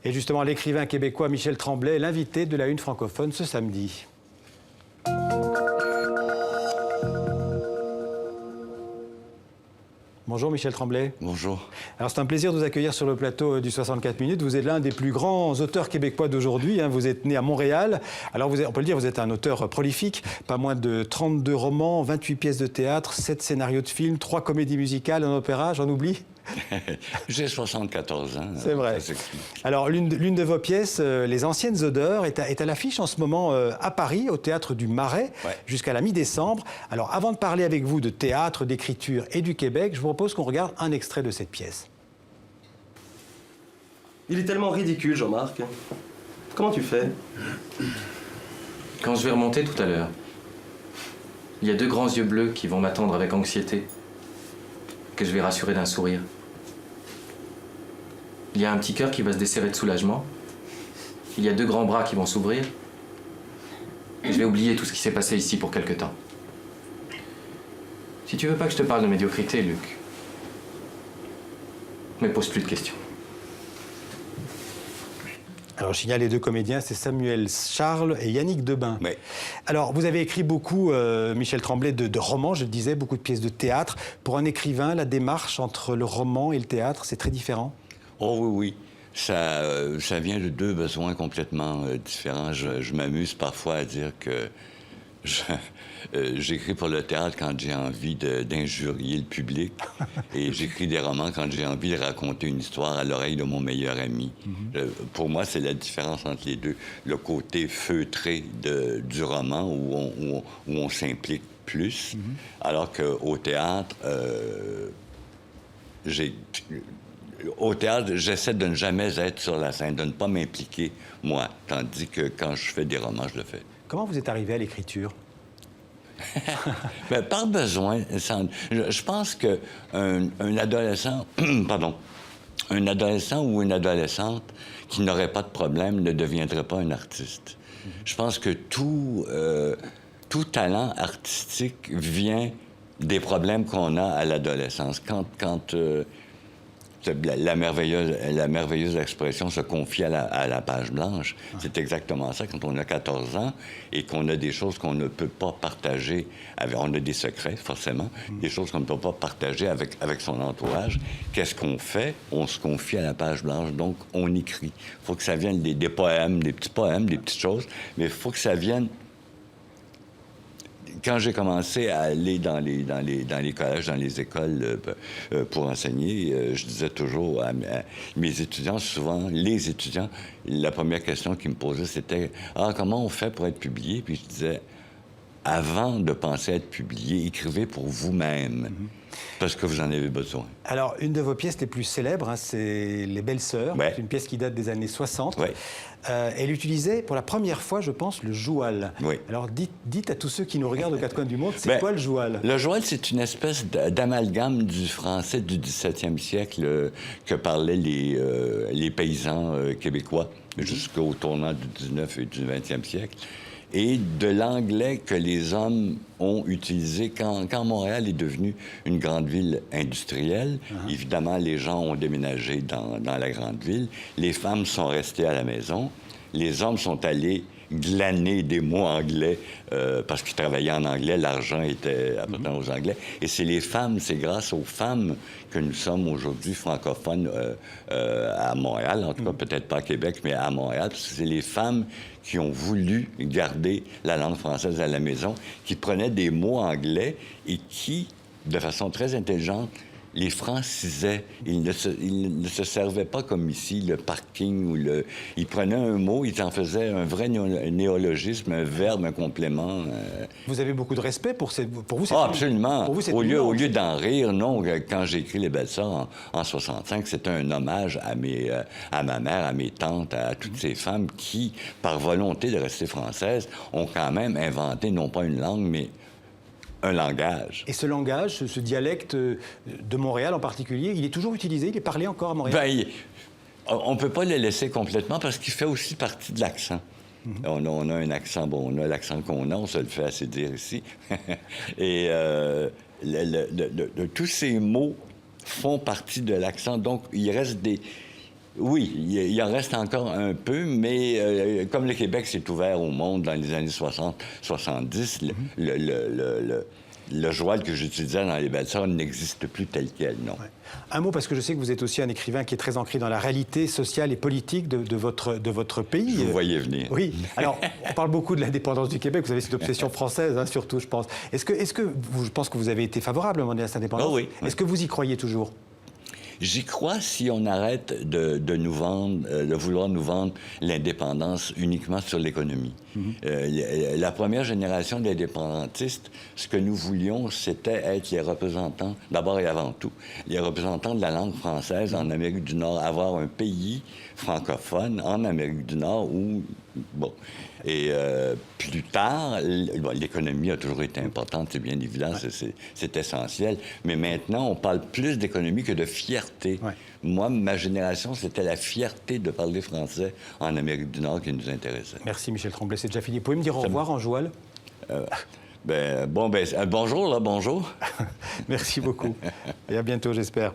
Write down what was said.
Et justement, l'écrivain québécois Michel Tremblay est l'invité de la Une francophone ce samedi. Bonjour Michel Tremblay. Bonjour. Alors c'est un plaisir de vous accueillir sur le plateau du 64 minutes. Vous êtes l'un des plus grands auteurs québécois d'aujourd'hui. Vous êtes né à Montréal. Alors on peut le dire, vous êtes un auteur prolifique. Pas moins de 32 romans, 28 pièces de théâtre, 7 scénarios de films, 3 comédies musicales, un opéra, j'en oublie. J'ai 74 ans. C'est vrai. Alors, l'une de vos pièces, Les Anciennes Odeurs, est à l'affiche en ce moment à Paris, au Théâtre du Marais, jusqu'à la mi-décembre. Alors, avant de parler avec vous de théâtre, d'écriture et du Québec, je vous propose qu'on regarde un extrait de cette pièce. Il est tellement ridicule, Jean-Marc. Comment tu fais? Quand je vais remonter tout à l'heure, il y a 2 grands yeux bleus qui vont m'attendre avec anxiété, que je vais rassurer d'un sourire. Il y a un petit cœur qui va se desserrer de soulagement. Il y a 2 grands bras qui vont s'ouvrir. Et je vais oublier tout ce qui s'est passé ici pour quelque temps. Si tu veux pas que je te parle de médiocrité, Luc, ne me pose plus de questions. Alors, je signale les 2 comédiens, c'est Samuel Charles et Yannick Debain. Oui. Alors, vous avez écrit beaucoup, Michel Tremblay, de romans, je le disais, beaucoup de pièces de théâtre. Pour un écrivain, la démarche entre le roman et le théâtre, c'est très différent? Oh oui, oui. Ça vient de 2 besoins complètement différents. Je m'amuse parfois à dire que j'écris pour le théâtre quand j'ai envie d'injurier le public et j'écris des romans quand j'ai envie de raconter une histoire à l'oreille de mon meilleur ami. Pour moi, c'est la différence entre les 2. Le côté feutré du roman où on s'implique plus, alors qu'au théâtre, au théâtre, j'essaie de ne jamais être sur la scène, de ne pas m'impliquer, moi, tandis que quand je fais des romans, je le fais. Comment vous êtes arrivé à l'écriture? Bien, par besoin. Je pense qu'un adolescent, pardon, un adolescent ou une adolescente qui n'aurait pas de problème ne deviendrait pas un artiste. Je pense que tout talent artistique vient des problèmes qu'on a à l'adolescence. Quand la merveilleuse expression se confie à la page blanche. C'est exactement ça. Quand on a 14 ans et qu'on a des choses qu'on ne peut pas partager, on a des secrets, forcément, des choses qu'on ne peut pas partager avec son entourage, qu'est-ce qu'on fait? On se confie à la page blanche, donc on écrit. Il faut que ça vienne des poèmes, des petites choses, mais il faut que ça vienne... Quand j'ai commencé à aller dans les collèges, dans les écoles pour enseigner, je disais toujours à mes étudiants, souvent les étudiants, la première question qu'ils me posaient, c'était « Ah, comment on fait pour être publié? » Puis je disais « Avant de penser à être publié, écrivez pour vous-même. Parce que vous en avez besoin. » Alors, une de vos pièces les plus célèbres, c'est Les Belles Sœurs. Ouais. C'est une pièce qui date des années 60. Ouais. Elle utilisait pour la première fois, je pense, le joual. Oui. Alors, dites à tous ceux qui nous regardent aux 4 coins du monde, c'est quoi le joual? Le joual, c'est une espèce d'amalgame du français du 17e siècle que parlaient les paysans québécois jusqu'au tournant du 19 et du 20e siècle. Et de l'anglais que les hommes ont utilisé quand Montréal est devenue une grande ville industrielle. Évidemment, les gens ont déménagé dans la grande ville. Les femmes sont restées à la maison. Les hommes sont allés glaner des mots anglais parce qu'ils travaillaient en anglais. L'argent était appartenant aux Anglais. Et c'est les femmes, c'est grâce aux femmes que nous sommes aujourd'hui francophones à Montréal. En tout cas, peut-être pas à Québec, mais à Montréal. Parce que c'est les femmes qui ont voulu garder la langue française à la maison, qui prenaient des mots anglais et qui, de façon très intelligente, les francisaient. Ils ne se servaient pas comme ici, le parking ou le... Ils prenaient un mot, ils en faisaient un vrai néologisme, un verbe, un complément. Vous avez beaucoup de respect pour vous, c'est absolument. Pour vous, c'est au lieu d'en rire, non. Quand j'ai écrit Les Belles Sœurs en 65, c'était un hommage à ma mère, à mes tantes, à toutes ces femmes qui, par volonté de rester françaises, ont quand même inventé non pas une langue, mais un langage. Et ce langage, ce dialecte de Montréal en particulier, il est toujours utilisé, il est parlé encore à Montréal? Bien, on ne peut pas le laisser complètement parce qu'il fait aussi partie de l'accent. On a un accent, bon, on a l'accent qu'on a, on se le fait assez dire ici. Et tous ces mots font partie de l'accent, donc il reste Oui, il en reste encore un peu, mais comme le Québec s'est ouvert au monde dans les années 60-70, le joual que j'utilisais dans les belles-sœurs n'existe plus tel quel, non. Ouais. Un mot, parce que je sais que vous êtes aussi un écrivain qui est très ancré dans la réalité sociale et politique de votre pays. Je vous voyais venir. Oui. Alors, on parle beaucoup de l'indépendance du Québec. Vous avez cette obsession française, hein, surtout, je pense. Est-ce que je pense que vous avez été favorable à cette indépendance? Oh oui. Est-ce que vous y croyez toujours? J'y crois si on arrête de nous vendre, de vouloir nous vendre l'indépendance uniquement sur l'économie. La première génération d'indépendantistes, ce que nous voulions, c'était être les représentants, d'abord et avant tout, les représentants de la langue française en Amérique du Nord, avoir un pays francophone en Amérique du Nord où, bon... Et plus tard, l'économie a toujours été importante, c'est bien évident, c'est essentiel. Mais maintenant, on parle plus d'économie que de fierté. Ouais. Moi, ma génération, c'était la fierté de parler français en Amérique du Nord qui nous intéressait. Merci, Michel Tremblay. C'est déjà fini. Vous pouvez me dire au revoir en joual? Bonjour, là, bonjour. Merci beaucoup. Et à bientôt, j'espère.